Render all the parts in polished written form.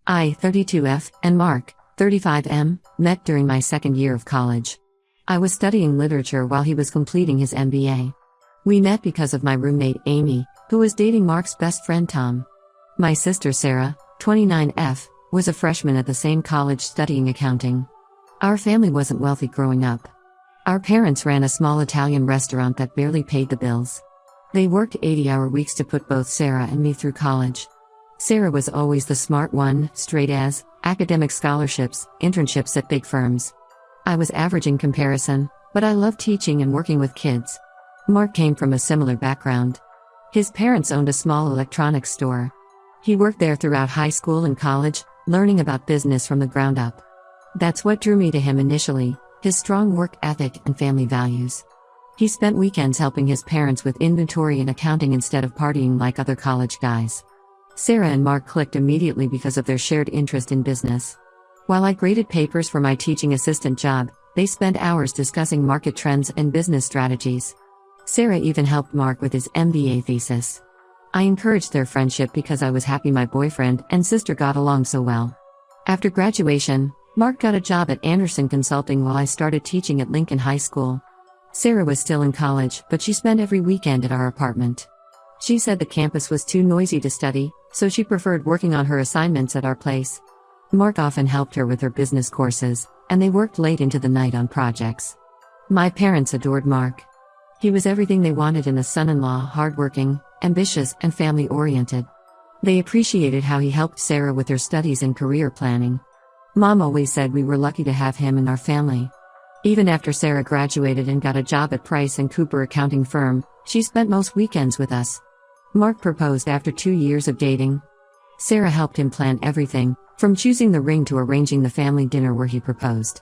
I, 32F, and Mark, 35M, met during my second year of college. I was studying literature while he was completing his MBA. We met because of my roommate Amy, who was dating Mark's best friend Tom. My sister Sarah, 29F, was a freshman at the same college studying accounting. Our family wasn't wealthy growing up. Our parents ran a small Italian restaurant that barely paid the bills. They worked 80-hour weeks to put both Sarah and me through college. Sarah was always the smart one, straight A's, academic scholarships, internships at big firms. I was average in comparison, but I loved teaching and working with kids. Mark came from a similar background. His parents owned a small electronics store. He worked there throughout high school and college, learning about business from the ground up. That's what drew me to him initially, his strong work ethic and family values. He spent weekends helping his parents with inventory and accounting instead of partying like other college guys. Sarah and Mark clicked immediately because of their shared interest in business. While I graded papers for my teaching assistant job, they spent hours discussing market trends and business strategies. Sarah even helped Mark with his MBA thesis. I encouraged their friendship because I was happy my boyfriend and sister got along so well. After graduation, Mark got a job at Anderson Consulting while I started teaching at Lincoln High School. Sarah was still in college, but she spent every weekend at our apartment. She said the campus was too noisy to study, so she preferred working on her assignments at our place. Mark often helped her with her business courses, and they worked late into the night on projects. My parents adored Mark. He was everything they wanted in a son-in-law: hardworking, ambitious, and family-oriented. They appreciated how he helped Sarah with her studies and career planning. Mom always said we were lucky to have him in our family. Even after Sarah graduated and got a job at Price & Cooper accounting firm, she spent most weekends with us. Mark proposed after 2 years of dating. Sarah helped him plan everything, from choosing the ring to arranging the family dinner where he proposed.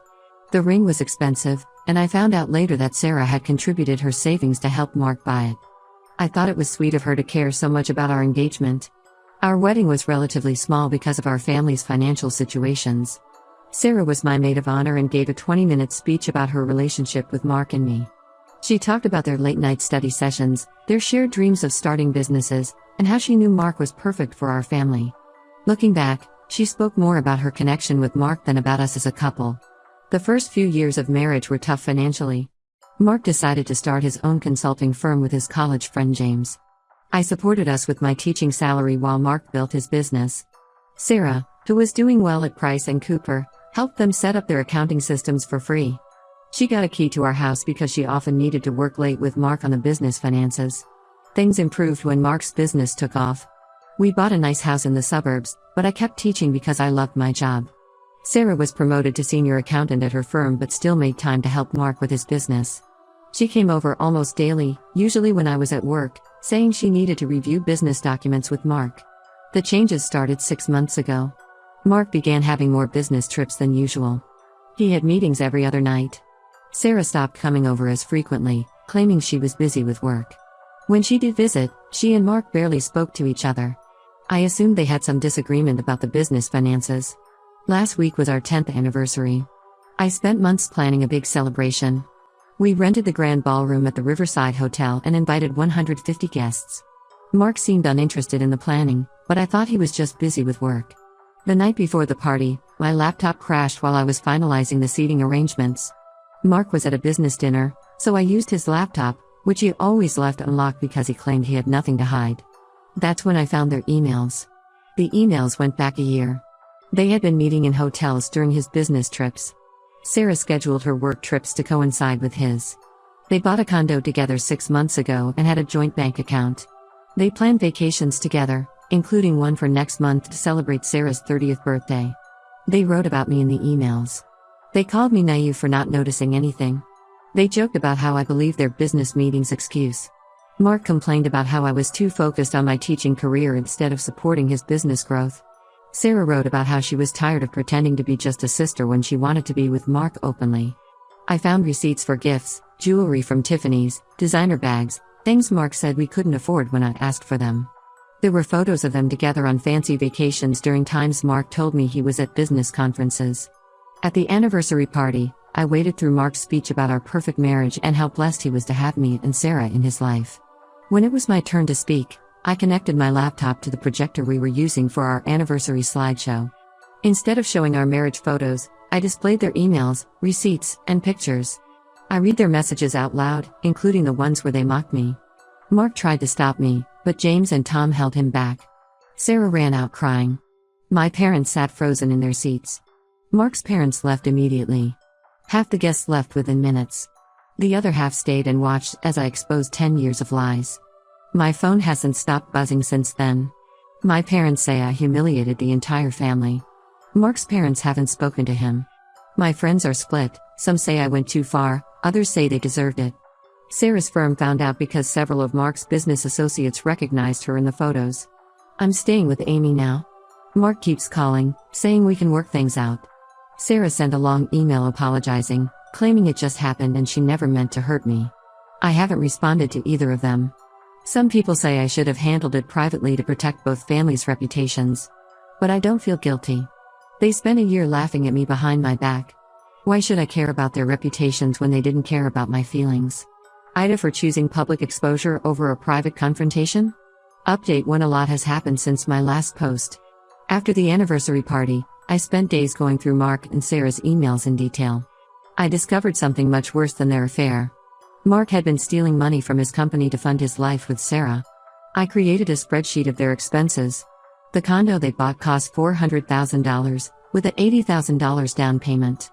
The ring was expensive, and I found out later that Sarah had contributed her savings to help Mark buy it. I thought it was sweet of her to care so much about our engagement. Our wedding was relatively small because of our family's financial situations. Sarah was my maid of honor and gave a 20-minute speech about her relationship with Mark and me. She talked about their late-night study sessions, their shared dreams of starting businesses, and how she knew Mark was perfect for our family. Looking back, she spoke more about her connection with Mark than about us as a couple. The first few years of marriage were tough financially. Mark decided to start his own consulting firm with his college friend James. I supported us with my teaching salary while Mark built his business. Sarah, who was doing well at Price & Cooper, helped them set up their accounting systems for free. She got a key to our house because she often needed to work late with Mark on the business finances. Things improved when Mark's business took off. We bought a nice house in the suburbs, but I kept teaching because I loved my job. Sarah was promoted to senior accountant at her firm but still made time to help Mark with his business. She came over almost daily, usually when I was at work, saying she needed to review business documents with Mark. The changes started 6 months ago. Mark began having more business trips than usual. He had meetings every other night. Sarah stopped coming over as frequently, claiming she was busy with work. When she did visit, she and Mark barely spoke to each other. I assumed they had some disagreement about the business finances. Last week was our 10th anniversary. I spent months planning a big celebration. We rented the grand ballroom at the Riverside Hotel and invited 150 guests. Mark seemed uninterested in the planning, but I thought he was just busy with work. The night before the party, my laptop crashed while I was finalizing the seating arrangements. Mark was at a business dinner, so I used his laptop, which he always left unlocked because he claimed he had nothing to hide. That's when I found their emails. The emails went back a year. They had been meeting in hotels during his business trips. Sarah scheduled her work trips to coincide with his. They bought a condo together 6 months ago and had a joint bank account. They planned vacations together, including one for next month to celebrate Sarah's 30th birthday. They wrote about me in the emails. They called me naive for not noticing anything. They joked about how I believed their business meetings excuse. Mark complained about how I was too focused on my teaching career instead of supporting his business growth. Sarah wrote about how she was tired of pretending to be just a sister when she wanted to be with Mark openly. I found receipts for gifts, jewelry from Tiffany's, designer bags, things Mark said we couldn't afford when I asked for them. There were photos of them together on fancy vacations during times Mark told me he was at business conferences. At the anniversary party, I waded through Mark's speech about our perfect marriage and how blessed he was to have me and Sarah in his life. When it was my turn to speak, I connected my laptop to the projector we were using for our anniversary slideshow. Instead of showing our marriage photos, I displayed their emails, receipts, and pictures. I read their messages out loud, including the ones where they mocked me. Mark tried to stop me, but James and Tom held him back. Sarah ran out crying. My parents sat frozen in their seats. Mark's parents left immediately. Half the guests left within minutes. The other half stayed and watched as I exposed 10 years of lies. My phone hasn't stopped buzzing since then. My parents say I humiliated the entire family. Mark's parents haven't spoken to him. My friends are split, some say I went too far, others say they deserved it. Sarah's firm found out because several of Mark's business associates recognized her in the photos. I'm staying with Amy now. Mark keeps calling, saying we can work things out. Sarah sent a long email apologizing, claiming it just happened and she never meant to hurt me. I haven't responded to either of them. Some people say I should have handled it privately to protect both families' reputations. But I don't feel guilty. They spent a year laughing at me behind my back. Why should I care about their reputations when they didn't care about my feelings? Ida for choosing public exposure over a private confrontation? Update 1: A lot has happened since my last post. After the anniversary party, I spent days going through Mark and Sarah's emails in detail. I discovered something much worse than their affair. Mark had been stealing money from his company to fund his life with Sarah. I created a spreadsheet of their expenses. The condo they bought cost $400,000, with an $80,000 down payment.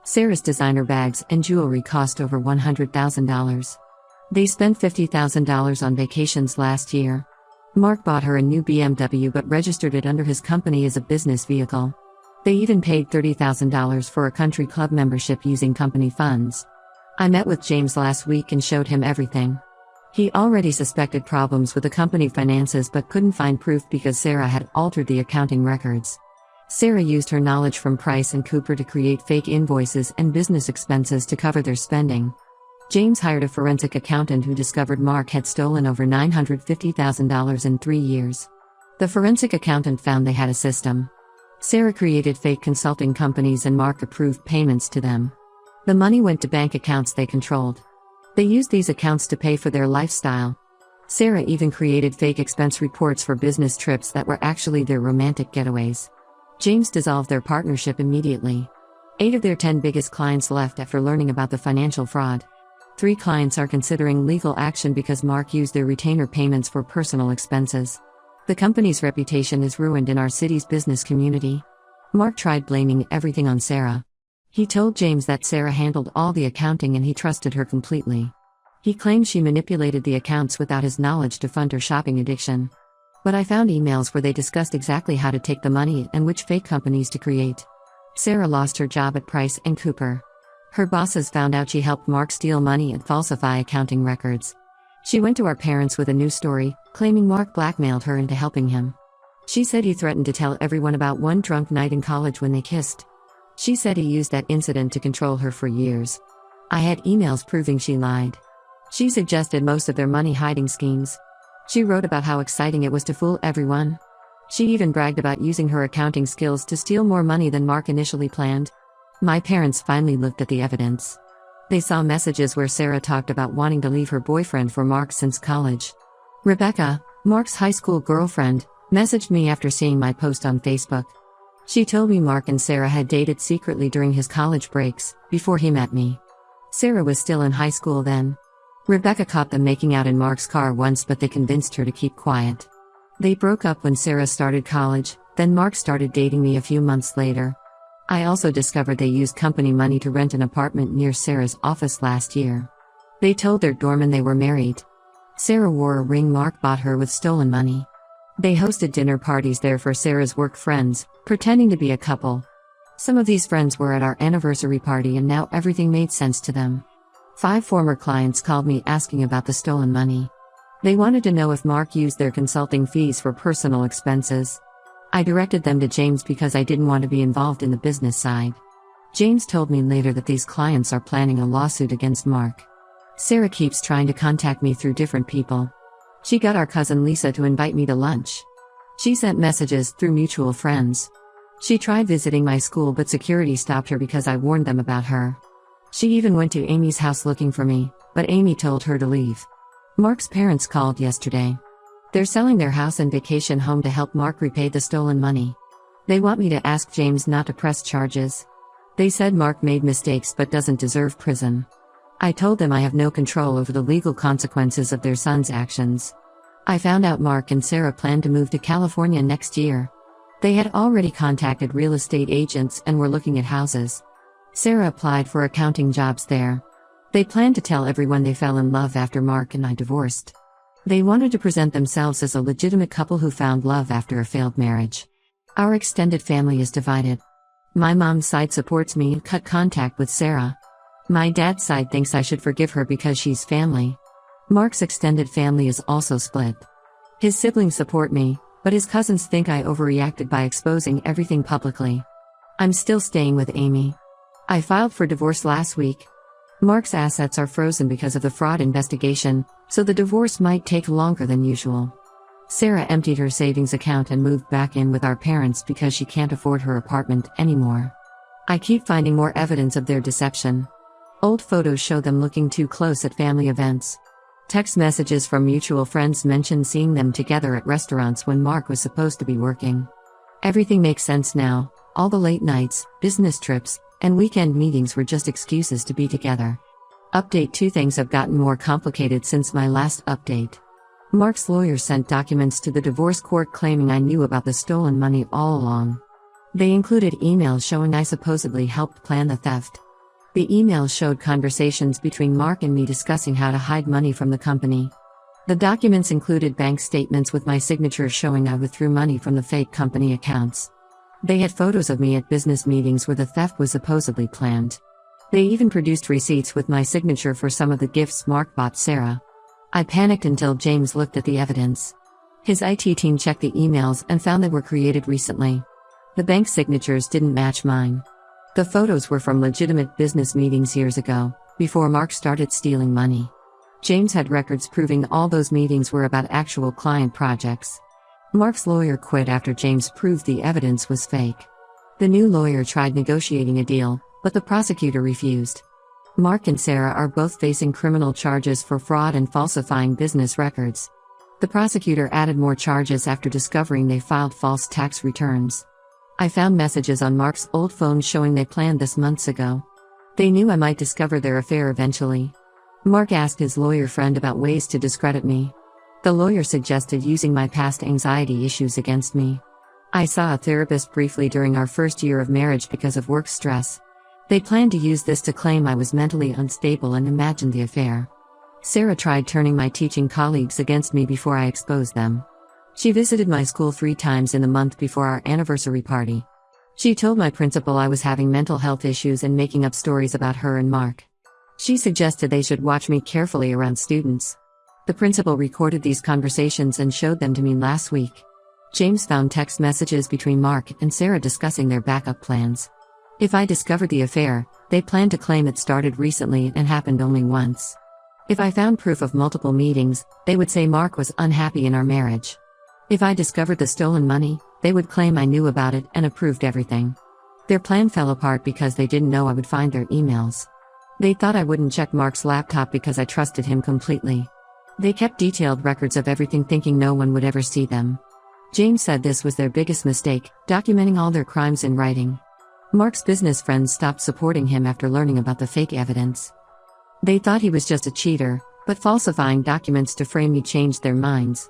Sarah's designer bags and jewelry cost over $100,000. They spent $50,000 on vacations last year. Mark bought her a new BMW but registered it under his company as a business vehicle. They even paid $30,000 for a country club membership using company funds. I met with James last week and showed him everything. He already suspected problems with the company finances but couldn't find proof because Sarah had altered the accounting records. Sarah used her knowledge from Price and Cooper to create fake invoices and business expenses to cover their spending. James hired a forensic accountant who discovered Mark had stolen over $950,000 in 3 years. The forensic accountant found they had a system. Sarah created fake consulting companies and Mark approved payments to them. The money went to bank accounts they controlled. They used these accounts to pay for their lifestyle. Sarah even created fake expense reports for business trips that were actually their romantic getaways. James dissolved their partnership immediately. 8 of their 10 biggest clients left after learning about the financial fraud. 3 clients are considering legal action because Mark used their retainer payments for personal expenses. The company's reputation is ruined in our city's business community. Mark tried blaming everything on Sarah. He told James that Sarah handled all the accounting and he trusted her completely. He claimed she manipulated the accounts without his knowledge to fund her shopping addiction. But I found emails where they discussed exactly how to take the money and which fake companies to create. Sarah lost her job at Price and Cooper. Her bosses found out she helped Mark steal money and falsify accounting records. She went to our parents with a new story, claiming Mark blackmailed her into helping him. She said he threatened to tell everyone about one drunk night in college when they kissed. She said he used that incident to control her for years. I had emails proving she lied. She suggested most of their money hiding schemes. She wrote about how exciting it was to fool everyone. She even bragged about using her accounting skills to steal more money than Mark initially planned. My parents finally looked at the evidence. They saw messages where Sarah talked about wanting to leave her boyfriend for Mark since college. Rebecca, Mark's high school girlfriend, messaged me after seeing my post on Facebook. She told me Mark and Sarah had dated secretly during his college breaks, before he met me. Sarah was still in high school then. Rebecca caught them making out in Mark's car once, but they convinced her to keep quiet. They broke up when Sarah started college, then Mark started dating me a few months later. I also discovered they used company money to rent an apartment near Sarah's office last year. They told their doorman they were married. Sarah wore a ring Mark bought her with stolen money. They hosted dinner parties there for Sarah's work friends, pretending to be a couple. Some of these friends were at our anniversary party and now everything made sense to them. 5 former clients called me asking about the stolen money. They wanted to know if Mark used their consulting fees for personal expenses. I directed them to James because I didn't want to be involved in the business side. James told me later that these clients are planning a lawsuit against Mark. Sarah keeps trying to contact me through different people. She got our cousin Lisa to invite me to lunch. She sent messages through mutual friends. She tried visiting my school but security stopped her because I warned them about her. She even went to Amy's house looking for me, but Amy told her to leave. Mark's parents called yesterday. They're selling their house and vacation home to help Mark repay the stolen money. They want me to ask James not to press charges. They said Mark made mistakes but doesn't deserve prison. I told them I have no control over the legal consequences of their son's actions. I found out Mark and Sarah planned to move to California next year. They had already contacted real estate agents and were looking at houses. Sarah applied for accounting jobs there. They planned to tell everyone they fell in love after Mark and I divorced. They wanted to present themselves as a legitimate couple who found love after a failed marriage. Our extended family is divided. My mom's side supports me and cut contact with Sarah. My dad's side thinks I should forgive her because she's family. Mark's extended family is also split. His siblings support me, but his cousins think I overreacted by exposing everything publicly. I'm still staying with Amy. I filed for divorce last week. Mark's assets are frozen because of the fraud investigation, so the divorce might take longer than usual. Sarah emptied her savings account and moved back in with our parents because she can't afford her apartment anymore. I keep finding more evidence of their deception. Old photos show them looking too close at family events. Text messages from mutual friends mention seeing them together at restaurants when Mark was supposed to be working. Everything makes sense now. All the late nights, business trips, and weekend meetings were just excuses to be together. Update 2: Things have gotten more complicated since my last update. Mark's lawyer sent documents to the divorce court claiming I knew about the stolen money all along. They included emails showing I supposedly helped plan the theft. The emails showed conversations between Mark and me discussing how to hide money from the company. The documents included bank statements with my signature showing I withdrew money from the fake company accounts. They had photos of me at business meetings where the theft was supposedly planned. They even produced receipts with my signature for some of the gifts Mark bought Sarah. I panicked until James looked at the evidence. His IT team checked the emails and found they were created recently. The bank signatures didn't match mine. The photos were from legitimate business meetings years ago, before Mark started stealing money. James had records proving all those meetings were about actual client projects. Mark's lawyer quit after James proved the evidence was fake. The new lawyer tried negotiating a deal, but the prosecutor refused. Mark and Sarah are both facing criminal charges for fraud and falsifying business records. The prosecutor added more charges after discovering they filed false tax returns. I found messages on Mark's old phone showing they planned this months ago. They knew I might discover their affair eventually. Mark asked his lawyer friend about ways to discredit me. The lawyer suggested using my past anxiety issues against me. I saw a therapist briefly during our first year of marriage because of work stress. They planned to use this to claim I was mentally unstable and imagined the affair. Sarah tried turning my teaching colleagues against me before I exposed them. She visited my school 3 times in the month before our anniversary party. She told my principal I was having mental health issues and making up stories about her and Mark. She suggested they should watch me carefully around students. The principal recorded these conversations and showed them to me last week. James found text messages between Mark and Sarah discussing their backup plans. If I discovered the affair, they planned to claim it started recently and happened only once. If I found proof of multiple meetings, they would say Mark was unhappy in our marriage. If I discovered the stolen money, they would claim I knew about it and approved everything. Their plan fell apart because they didn't know I would find their emails. They thought I wouldn't check Mark's laptop because I trusted him completely. They kept detailed records of everything thinking no one would ever see them. James said this was their biggest mistake, documenting all their crimes in writing. Mark's business friends stopped supporting him after learning about the fake evidence. They thought he was just a cheater, but falsifying documents to frame me changed their minds.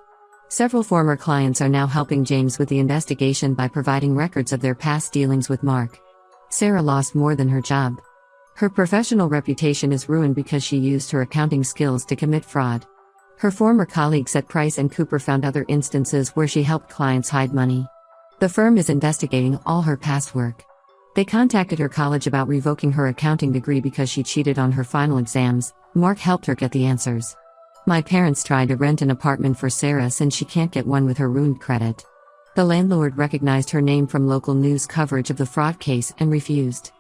Several former clients are now helping James with the investigation by providing records of their past dealings with Mark. Sarah lost more than her job. Her professional reputation is ruined because she used her accounting skills to commit fraud. Her former colleagues at Price & Cooper found other instances where she helped clients hide money. The firm is investigating all her past work. They contacted her college about revoking her accounting degree because she cheated on her final exams. Mark helped her get the answers. My parents tried to rent an apartment for Sarah since she can't get one with her ruined credit. The landlord recognized her name from local news coverage of the fraud case and refused.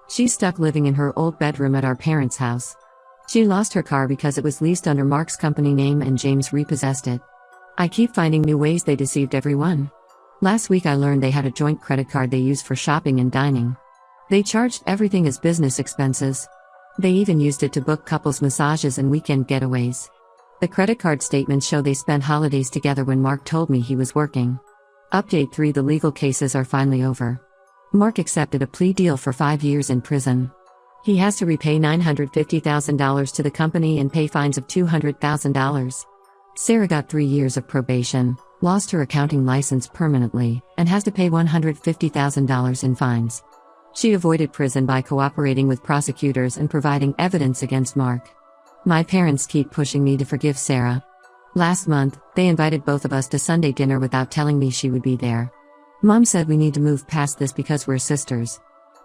She's stuck living in her old bedroom at our parents' house. She lost her car because it was leased under Mark's company name and James repossessed it. I keep finding new ways they deceived everyone. Last week I learned they had a joint credit card they used for shopping and dining. They charged everything as business expenses. They even used it to book couples massages and weekend getaways. The credit card statements show they spent holidays together when Mark told me he was working. Update 3: The legal cases are finally over. Mark accepted a plea deal for 5 years in prison. He has to repay $950,000 to the company and pay fines of $200,000. Sarah got 3 years of probation, lost her accounting license permanently, and has to pay $150,000 in fines. She avoided prison by cooperating with prosecutors and providing evidence against Mark. My parents keep pushing me to forgive Sarah. Last month, they invited both of us to Sunday dinner without telling me she would be there. Mom said we need to move past this because we're sisters.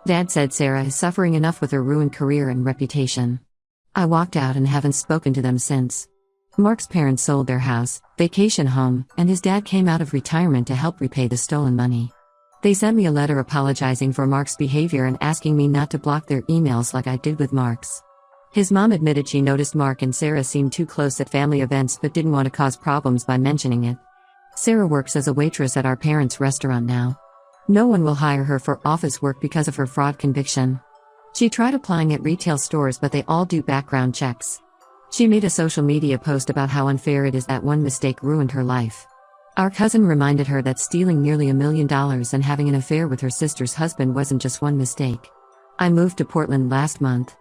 Dad said Sarah is suffering enough with her ruined career and reputation. I walked out and haven't spoken to them since. Mark's parents sold their house, vacation home, and his dad came out of retirement to help repay the stolen money. They sent me a letter apologizing for Mark's behavior and asking me not to block their emails like I did with Mark's. His mom admitted she noticed Mark and Sarah seemed too close at family events but didn't want to cause problems by mentioning it. Sarah works as a waitress at our parents' restaurant now. No one will hire her for office work because of her fraud conviction. She tried applying at retail stores but they all do background checks. She made a social media post about how unfair it is that one mistake ruined her life. Our cousin reminded her that stealing nearly $1 million and having an affair with her sister's husband wasn't just one mistake. I moved to Portland last month.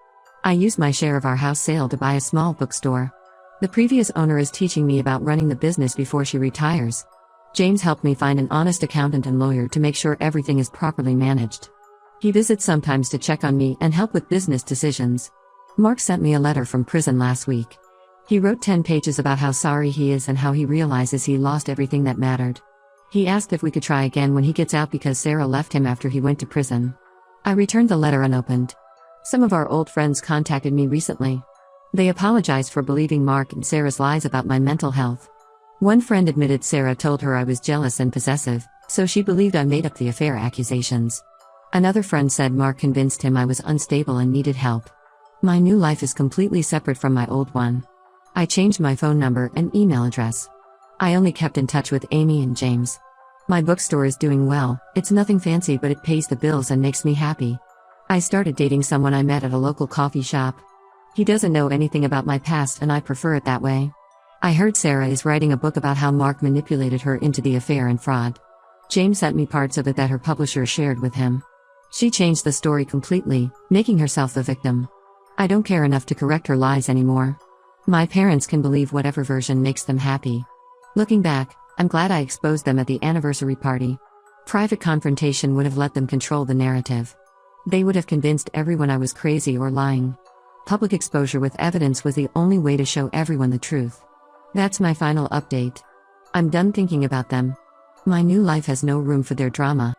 I used my share of our house sale to buy a small bookstore. The previous owner is teaching me about running the business before she retires. James helped me find an honest accountant and lawyer to make sure everything is properly managed. He visits sometimes to check on me and help with business decisions. Mark sent me a letter from prison last week. He wrote 10 pages about how sorry he is and how he realizes he lost everything that mattered. He asked if we could try again when he gets out because Sarah left him after he went to prison. I returned the letter unopened. Some of our old friends contacted me recently. They apologized for believing Mark and Sarah's lies about my mental health. One friend admitted Sarah told her I was jealous and possessive, so she believed I made up the affair accusations. Another friend said Mark convinced him I was unstable and needed help. My new life is completely separate from my old one. I changed my phone number and email address. I only kept in touch with Amy and James. My bookstore is doing well. It's nothing fancy but it pays the bills and makes me happy. I started dating someone I met at a local coffee shop. He doesn't know anything about my past and I prefer it that way. I heard Sarah is writing a book about how Mark manipulated her into the affair and fraud. James sent me parts of it that her publisher shared with him. She changed the story completely, making herself the victim. I don't care enough to correct her lies anymore. My parents can believe whatever version makes them happy. Looking back, I'm glad I exposed them at the anniversary party. Private confrontation would have let them control the narrative. They would have convinced everyone I was crazy or lying. Public exposure with evidence was the only way to show everyone the truth. That's my final update. I'm done thinking about them. My new life has no room for their drama.